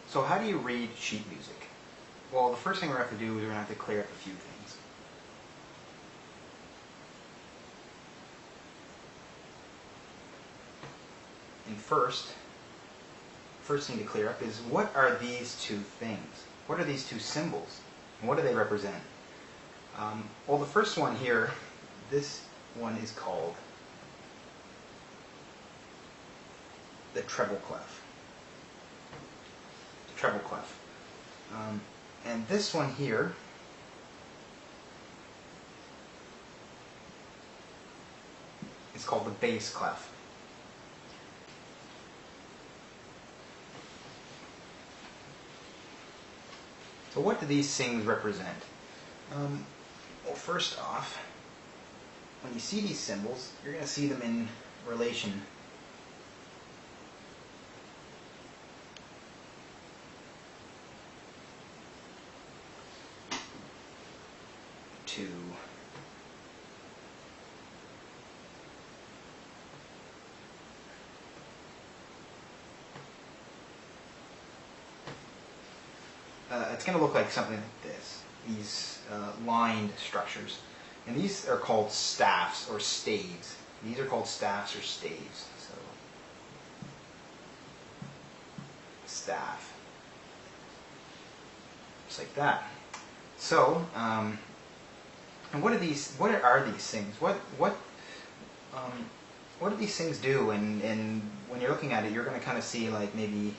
So how do you read sheet music? Well, the first thing we're going to have to do is we're going to have to clear up a few things. And first thing to clear up is, what are these two things? What are these two symbols? And what do they represent? Well, the first one here, this one is called the treble clef. The treble clef. And this one here is called the bass clef. So what do these things represent? Well, first off, when you see these symbols, you're going to see them in relation to it's going to look like something like this, these lined structures. And these are called staffs or staves. These are called staffs or staves. So, staff. Just like that. So, and what are these things? What do these things do? And when you're looking at it, you're going to kind of see like maybe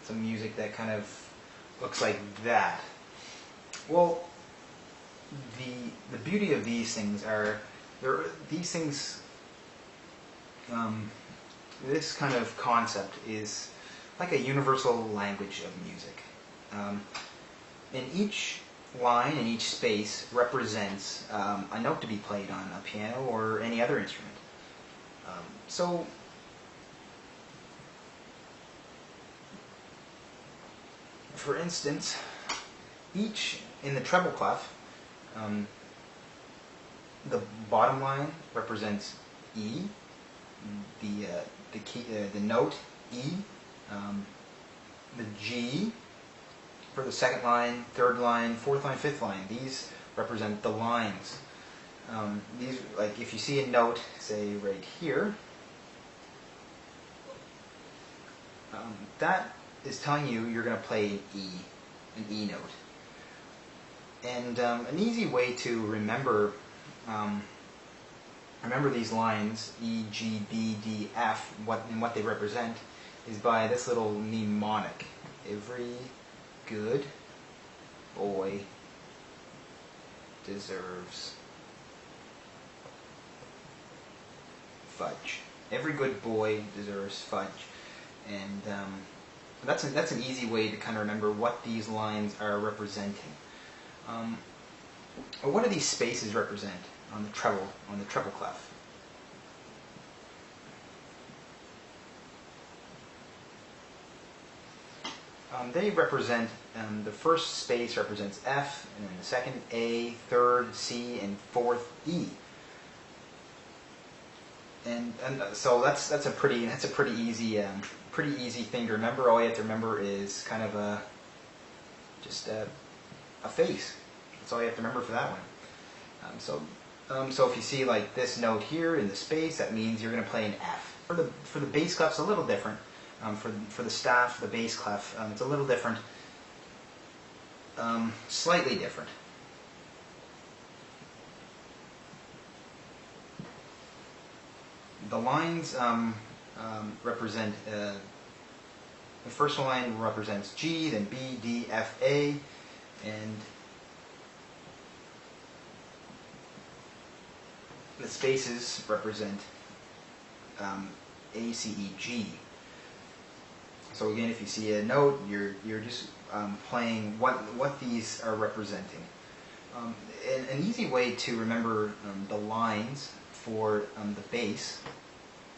some music that kind of looks like that. Well, the beauty of these things are, this kind of concept is like a universal language of music. And each line and each space represents a note to be played on a piano or any other instrument. So for instance, each in the treble clef, the bottom line represents E, the key, the note E, the G for the second line, third line, fourth line, fifth line. These represent the lines. These, like if you see a note, say right here, that is telling you you're going to play an E note. And an easy way to remember these lines, E, G, B, D, F, what they represent, is by this little mnemonic. Every good boy deserves fudge. Every good boy deserves fudge. And that's an easy way to kind of remember what these lines are representing. What do these spaces represent on the treble clef? They represent, the first space represents F, and then the second A, third C, and fourth E. And so that's a pretty easy thing to remember. All you have to remember is kind of just a face. That's all you have to remember for that one. So if you see like this note here in the space, that means you're going to play an F. For the bass clef, it's a little different. For the staff, the bass clef, it's a little different, slightly different. The lines represent, the first line represents G, then B, D, F, A, and the spaces represent A, C, E, G. So again, if you see a note, you're just playing what these are representing. An easy way to remember the lines for the bass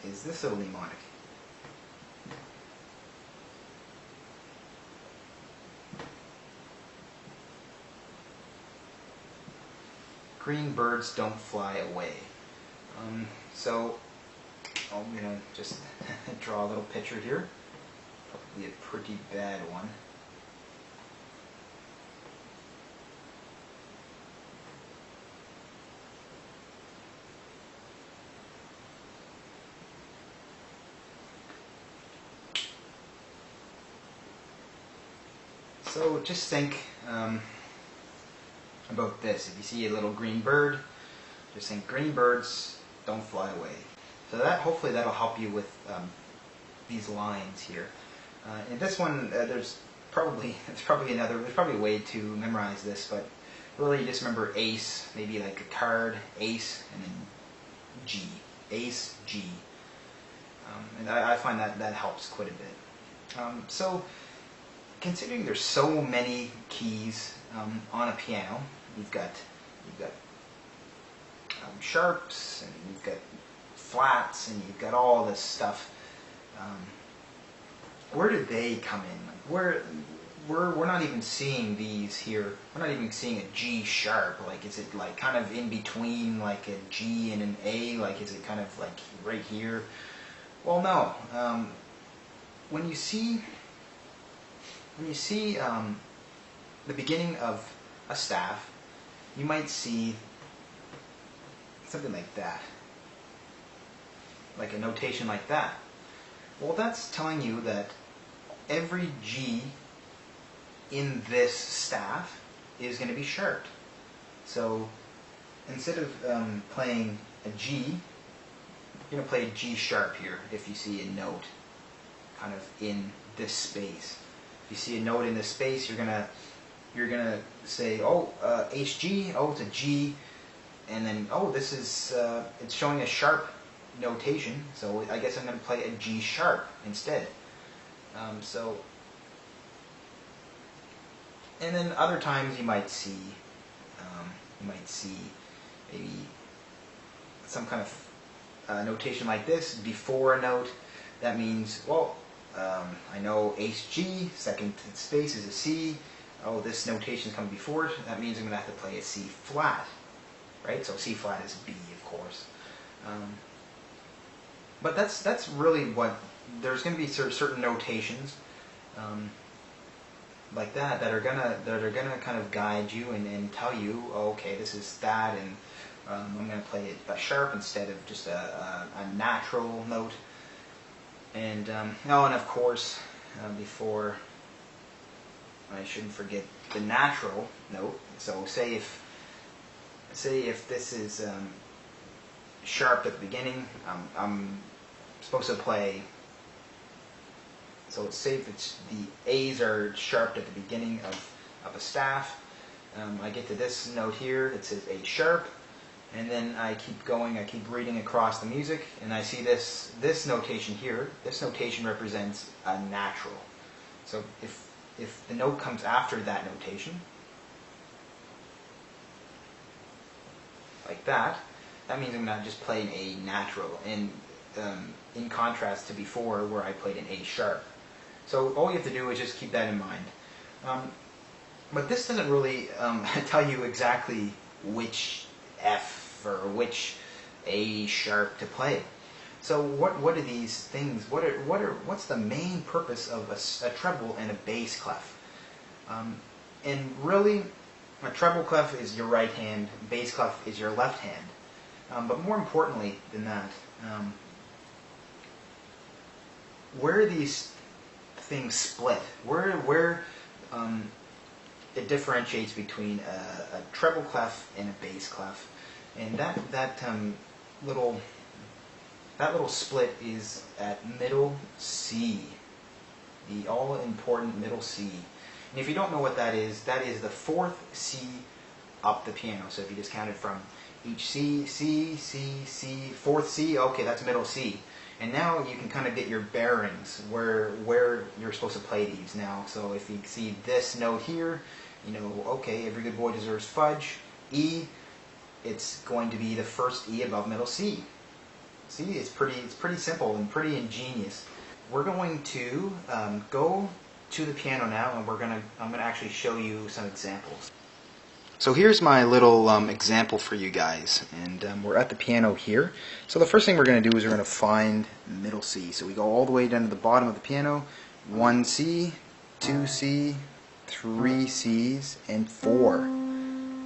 is this little mnemonic. Green birds don't fly away. So I'm going to just draw a little picture here. be a pretty bad one. So just think about this. If you see a little green bird, just think green birds don't fly away. So that hopefully that'll help you with these lines here. In this one, there's probably a way to memorize this, but really you just remember ace, maybe like a card, ace, and then G, ace, G. And I find that helps quite a bit. So considering there's so many keys on a piano, you've got sharps, and you've got flats, and you've got all this stuff. Where do they come in? We're not even seeing these here. We're not even seeing a G sharp. Like, is it like kind of in between like a G and an A? Like, is it kind of like right here? Well, no. When you see the beginning of a staff, you might see something like that, like a notation like that. Well, that's telling you that every G in this staff is going to be sharped. So instead of playing a G, you're going to play a G sharp here if you see a note kind of in this space. If you see a note in this space, you're gonna say, oh, HG, oh, it's a G, and then, oh, this is it's showing a sharp notation, so I guess I'm going to play a G sharp instead. And then other times you might see maybe some kind of notation like this before a note. That means, well, I know ace G, second space is a C. Oh, this notation is coming before it. That means I'm going to have to play a C flat, right? So C flat is B, of course. But that's really what, there's going to be certain notations like that are gonna kind of guide you and tell you, oh, okay, this is that, and I'm going to play it a sharp instead of just a natural note. And and of course, before I shouldn't forget the natural note. So say if this is sharp at the beginning, I'm supposed to play. So say if it's the A's are sharped at the beginning of a staff, I get to this note here. It says A sharp. And then I keep going, I keep reading across the music, and I see this notation here. This notation represents a natural. So if the note comes after that notation, like that, that means I'm not just playing a natural, and in contrast to before where I played an A sharp. So all you have to do is just keep that in mind. But this doesn't really tell you exactly which F or which A sharp to play. So what are these things? What's the main purpose of a treble and a bass clef? And really, a treble clef is your right hand, bass clef is your left hand. But more importantly than that, where are these things split? Where it differentiates between a treble clef and a bass clef, and that little split is at middle C, the all-important middle C. And if you don't know what that is the fourth C up the piano. So if you just counted from each C, C, C, C, fourth C, okay, that's middle C. And now you can kind of get your bearings where you're supposed to play these now. So if you see this note here, you know, okay, every good boy deserves fudge. E, it's going to be the first E above middle C. See, it's pretty simple and pretty ingenious. We're going to go to the piano now, and I'm gonna actually show you some examples. So here's my little example for you guys, and we're at the piano here. So the first thing we're going to do is we're going to find middle C. So we go all the way down to the bottom of the piano, 1 C, 2 C, 3 C's, and 4.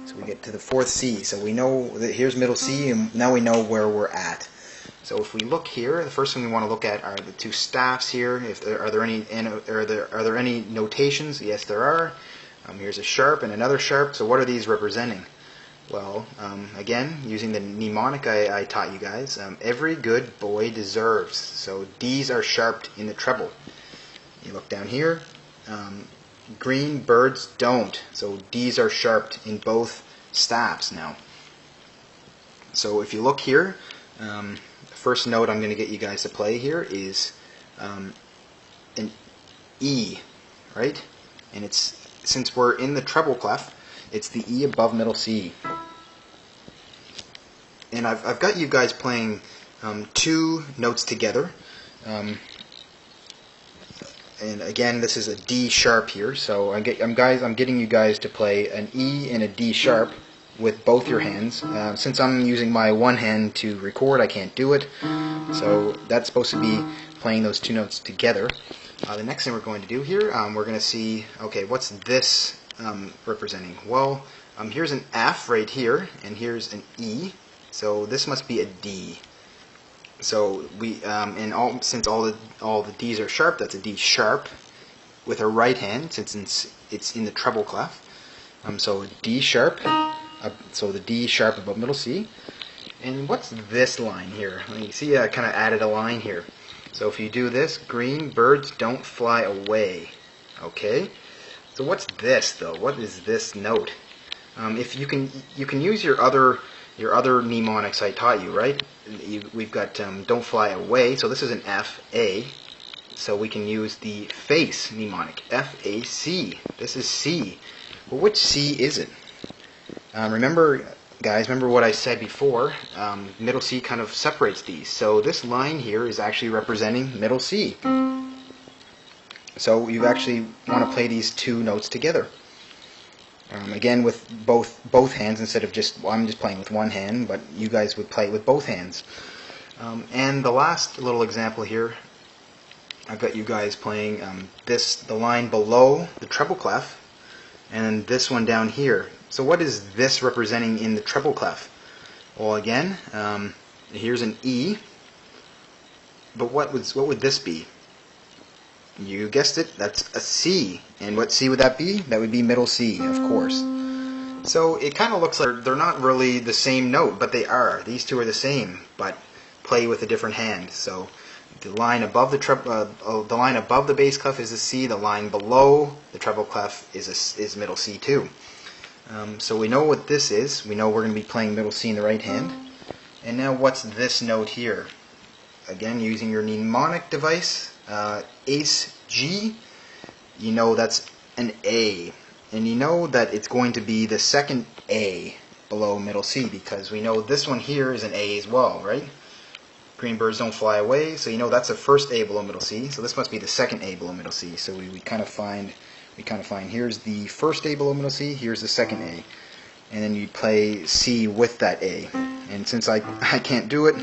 So we get to the 4th C. So we know that here's middle C, and now we know where we're at. So if we look here, the first thing we want to look at are the two staffs here. If there, are there any notations? Yes, there are. Here's a sharp and another sharp. So what are these representing? Well, again, using the mnemonic I taught you guys, every good boy deserves. So D's are sharped in the treble. You look down here, green birds don't. So D's are sharped in both staffs now. So if you look here, the first note I'm going to get you guys to play here is an E, right? And it's, since we're in the treble clef, it's the E above middle C. And I've got you guys playing two notes together. And again, this is a D sharp here. So I'm getting you guys to play an E and a D sharp with both your hands. Since I'm using my one hand to record, I can't do it. So that's supposed to be playing those two notes together. The next thing we're going to do here, we're going to see, okay, what's this representing? Well, here's an F right here, and here's an E. So this must be a D. So we, since all the D's are sharp, that's a D sharp with a right hand, since it's in the treble clef. So D sharp. So the D sharp above middle C. And what's this line here? You see I kind of added a line here. So if you do this, green birds don't fly away. Okay? So what's this though? What is this note? If you can use your other mnemonics I taught you, right? We've got don't fly away. So this is an F A. So we can use the face mnemonic, F A C. This is C. Well, which C is it? Remember, guys, remember what I said before, middle C kind of separates these. So this line here is actually representing middle C. So you actually want to play these two notes together. Again, with both hands instead of just, well, I'm just playing with one hand, but you guys would play with both hands. And the last little example here, I've got you guys playing the line below the treble clef, and this one down here. So what is this representing in the treble clef? Well, again, here's an E, but what would this be? You guessed it, that's a C. And what C would that be? That would be middle C, of course. So it kind of looks like they're not really the same note, but they are. These two are the same, but play with a different hand. So the line above the line above the bass clef is a C. The line below the treble clef is middle C too. So we know what this is. We know we're going to be playing middle C in the right hand. And now what's this note here? Again, using your mnemonic device, Ace G, you know that's an A. And you know that it's going to be the second A below middle C, because we know this one here is an A as well, right? Green birds don't fly away, so you know that's the first A below middle C. So this must be the second A below middle C. So we kind of find here's the first A below middle C, here's the second A. And then you play C with that A. And since I can't do it,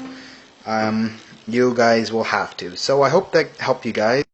you guys will have to. So I hope that helped you guys.